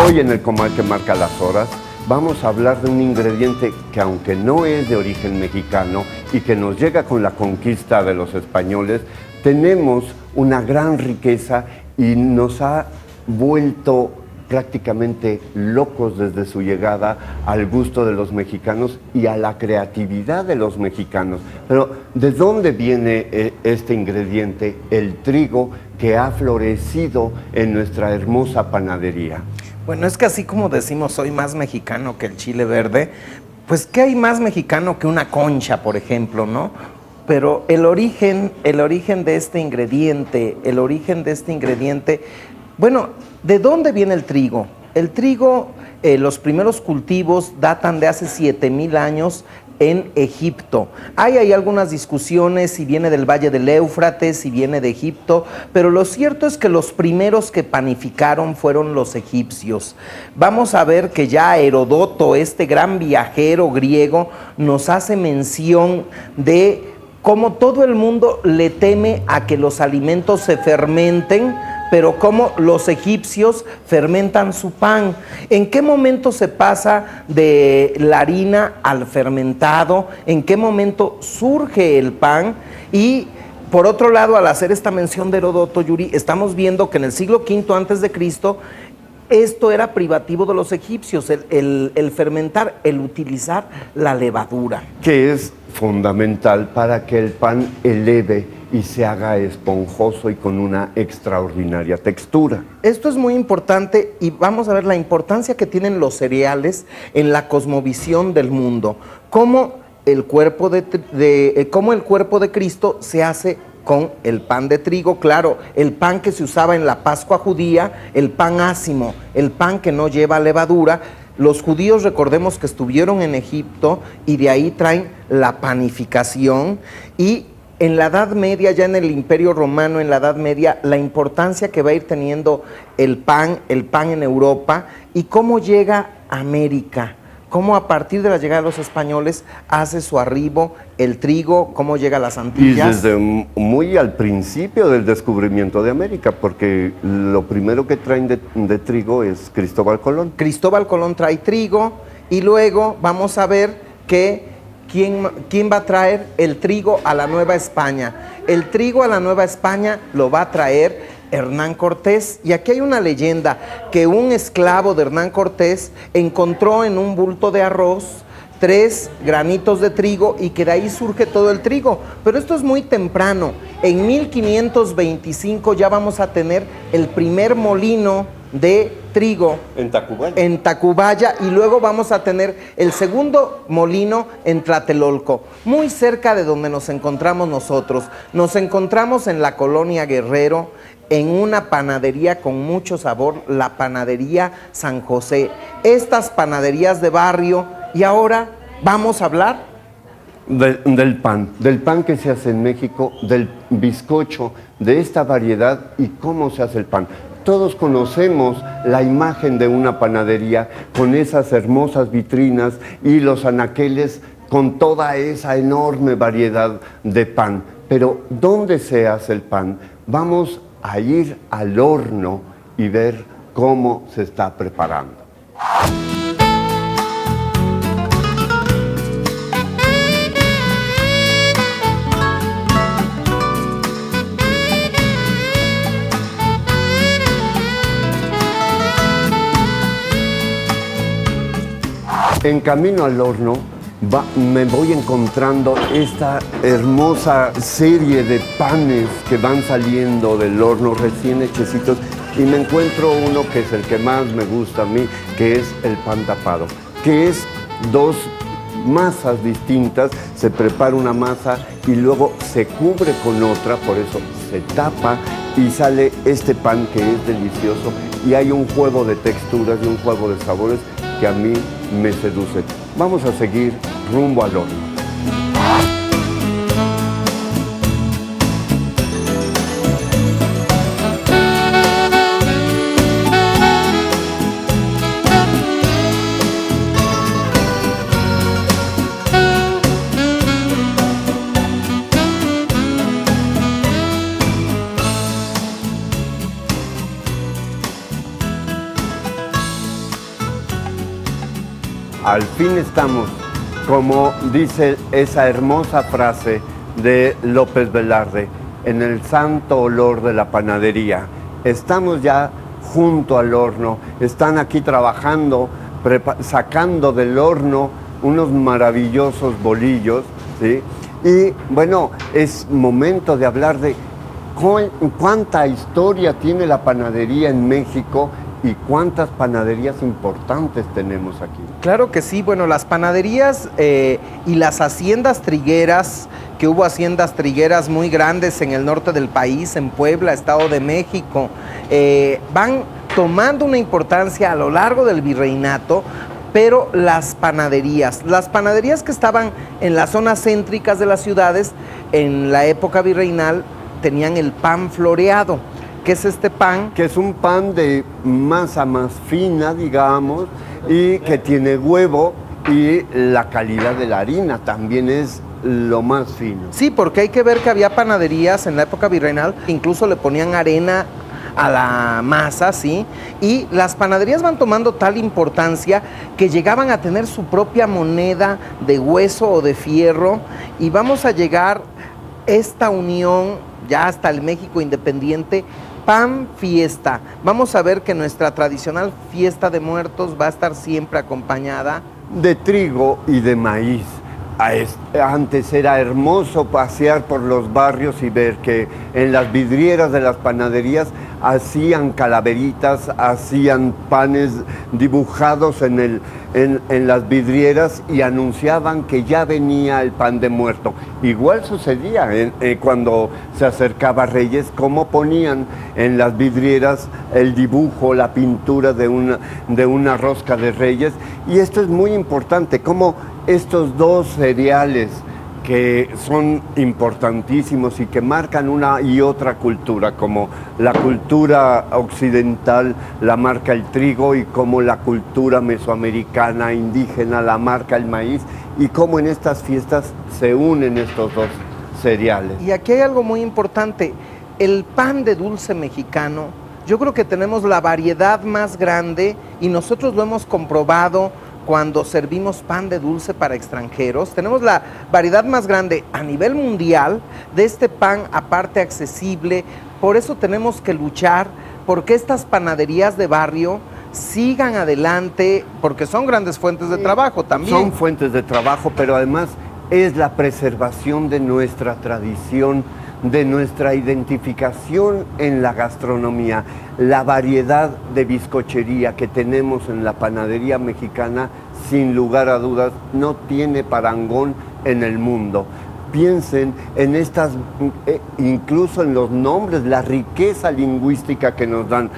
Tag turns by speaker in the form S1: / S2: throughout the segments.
S1: Hoy en el Comal que marca las horas vamos a hablar de un ingrediente que, aunque no es de origen mexicano y que nos llega con la conquista de los españoles, tenemos una gran riqueza y nos ha vuelto prácticamente locos desde su llegada al gusto de los mexicanos y a la creatividad de los mexicanos. Pero ¿de dónde viene este ingrediente, el trigo, que ha florecido en nuestra hermosa panadería?
S2: Bueno, es que así como decimos soy más mexicano que el chile verde, pues ¿qué hay más mexicano que una concha, por ejemplo, no? Pero el origen de este ingrediente, bueno, ¿de dónde viene el trigo? El trigo, los primeros cultivos datan de hace 7,000 años en Egipto. Hay algunas discusiones si viene del Valle del Éufrates, si viene de Egipto, pero lo cierto es que los primeros que panificaron fueron los egipcios. Vamos a ver que ya Herodoto, este gran viajero griego, nos hace mención de cómo todo el mundo le teme a que los alimentos se fermenten, pero cómo los egipcios fermentan su pan. ¿En qué momento se pasa de la harina al fermentado? ¿En qué momento surge el pan? Y por otro lado, al hacer esta mención de Heródoto, Yuri, estamos viendo que en el siglo V a.C., esto era privativo de los egipcios, el fermentar, el utilizar la levadura.
S1: Que es fundamental para que el pan eleve y se haga esponjoso y con una extraordinaria textura.
S2: Esto es muy importante y vamos a ver la importancia que tienen los cereales en la cosmovisión del mundo. Cómo el cuerpo de Cristo se hace con el pan de trigo, claro, el pan que se usaba en la Pascua judía, el pan ácimo, el pan que no lleva levadura. Los judíos, recordemos que estuvieron en Egipto y de ahí traen la panificación, y en la Edad Media, ya en el Imperio Romano, en la Edad Media, la importancia que va a ir teniendo el pan en Europa y cómo llega a América. Cómo a partir de la llegada de los españoles hace su arribo el trigo, cómo llega a las Antillas.
S1: Y desde muy al principio del descubrimiento de América, porque lo primero que traen de trigo es Cristóbal Colón.
S2: Cristóbal Colón trae trigo y luego vamos a ver que ¿quién va a traer el trigo a la Nueva España? El trigo a la Nueva España lo va a traer Hernán Cortés, y aquí hay una leyenda que un esclavo de Hernán Cortés encontró en un bulto de arroz 3 granitos de trigo y que de ahí surge todo el trigo. Pero esto es muy temprano. En 1525 ya vamos a tener el primer molino de trigo en Tacubaya, y luego vamos a tener el segundo molino en Tlatelolco, muy cerca de donde nos encontramos nosotros. Nos encontramos en la colonia Guerrero, en una panadería con mucho sabor, la panadería San José. Estas panaderías de barrio. Y ahora vamos a hablar
S1: del pan que se hace en México, del bizcocho, de esta variedad y cómo se hace el pan. Todos conocemos la imagen de una panadería con esas hermosas vitrinas y los anaqueles con toda esa enorme variedad de pan. Pero ¿dónde se hace el pan? Vamos a ir al horno y ver cómo se está preparando. En camino al horno me voy encontrando esta hermosa serie de panes que van saliendo del horno recién hechecitos, y me encuentro uno que es el que más me gusta a mí, que es el pan tapado, que es dos masas distintas, se prepara una masa y luego se cubre con otra, por eso se tapa y sale este pan que es delicioso y hay un juego de texturas y un juego de sabores que a mí me seduce. Vamos a seguir rumbo al horno. Al fin estamos, como dice esa hermosa frase de López Velarde, en el santo olor de la panadería. Estamos ya junto al horno, están aquí trabajando, sacando del horno unos maravillosos bolillos, ¿sí? Y bueno, es momento de hablar de cuánta historia tiene la panadería en México y cuántas panaderías importantes tenemos aquí.
S2: Claro que sí, bueno, las panaderías y las haciendas trigueras, que hubo haciendas trigueras muy grandes en el norte del país, en Puebla, Estado de México, van tomando una importancia a lo largo del virreinato, pero las panaderías que estaban en las zonas céntricas de las ciudades, en la época virreinal, tenían el pan floreado. ¿Qué es este pan?
S1: Que es un pan de masa más fina, digamos, y que tiene huevo y la calidad de la harina también es lo más fino.
S2: Sí, porque hay que ver que había panaderías en la época virreinal, incluso le ponían arena a la masa, ¿sí? Y las panaderías van tomando tal importancia que llegaban a tener su propia moneda de hueso o de fierro y vamos a llegar esta unión ya hasta el México independiente. Pan fiesta. Vamos a ver que nuestra tradicional fiesta de muertos va a estar siempre acompañada
S1: de trigo y de maíz. Antes era hermoso pasear por los barrios y ver que en las vidrieras de las panaderías hacían calaveritas, hacían panes dibujados en las vidrieras y anunciaban que ya venía el pan de muerto. Igual sucedía cuando se acercaba Reyes, como ponían en las vidrieras el dibujo, la pintura de una rosca de Reyes. Y esto es muy importante, como estos dos cereales que son importantísimos y que marcan una y otra cultura, como la cultura occidental la marca el trigo y como la cultura mesoamericana indígena la marca el maíz, y cómo en estas fiestas se unen estos dos cereales.
S2: Y aquí hay algo muy importante, el pan de dulce mexicano, yo creo que tenemos la variedad más grande y nosotros lo hemos comprobado cuando servimos pan de dulce para extranjeros. Tenemos la variedad más grande a nivel mundial de este pan, aparte accesible. Por eso tenemos que luchar porque estas panaderías de barrio sigan adelante, porque son grandes fuentes de trabajo también.
S1: Son fuentes de trabajo, pero además es la preservación de nuestra tradición, de nuestra identificación en la gastronomía. La variedad de bizcochería que tenemos en la panadería mexicana, sin lugar a dudas, no tiene parangón en el mundo. Piensen en estas, incluso en los nombres, la riqueza lingüística que nos dan.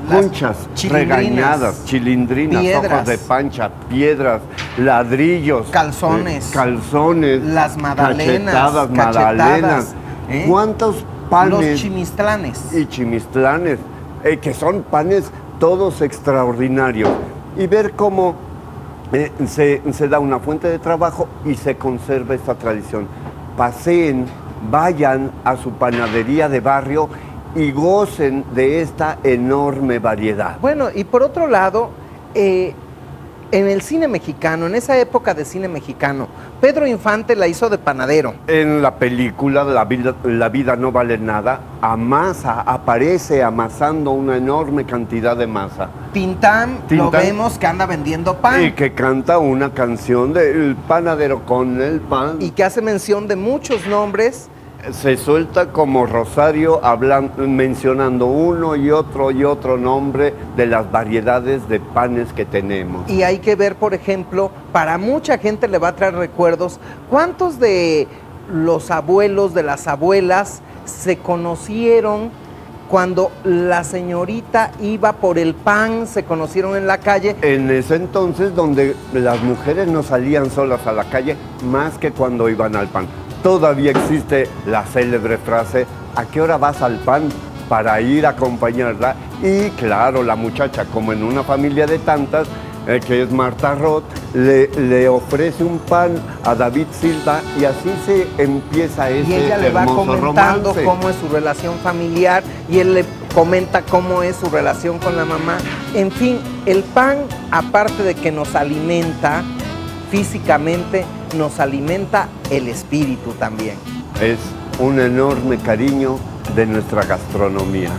S1: Conchas, regañadas, chilindrinas,
S2: piedras,
S1: ojos de pancha, piedras, ladrillos,
S2: calzones,
S1: las
S2: magdalenas,
S1: magdalenas. ¿Cuántos panes?
S2: Los chimistlanes.
S1: Y chimistlanes, que son panes todos extraordinarios. Y ver cómo se da una fuente de trabajo y se conserva esta tradición. Paseen, vayan a su panadería de barrio y gocen de esta enorme variedad.
S2: Bueno, y por otro lado, en el cine mexicano, en esa época de cine mexicano, Pedro Infante la hizo de panadero.
S1: En la película La vida no vale nada, aparece amasando una enorme cantidad de masa.
S2: Tintán, lo vemos que anda vendiendo pan.
S1: Y que canta una canción del panadero con el pan.
S2: Y que hace mención de muchos nombres
S1: Se suelta como rosario mencionando uno y otro nombre de las variedades de panes que tenemos.
S2: Y hay que ver, por ejemplo, para mucha gente le va a traer recuerdos, ¿cuántos de los abuelos, de las abuelas, se conocieron cuando la señorita iba por el pan, se conocieron en la calle?
S1: En ese entonces donde las mujeres no salían solas a la calle más que cuando iban al pan. Todavía existe la célebre frase, ¿a qué hora vas al pan? Para ir a acompañarla. Y claro, la muchacha, como en una familia de tantas, que es Marta Roth, le ofrece un pan a David Silva y así se empieza ese
S2: y ella le va
S1: hermoso
S2: comentando
S1: romance.
S2: cómo es su relación familiar y él le comenta cómo es su relación con la mamá. En fin, el pan, aparte de que nos alimenta físicamente, nos alimenta el espíritu también.
S1: Es un enorme cariño de nuestra gastronomía.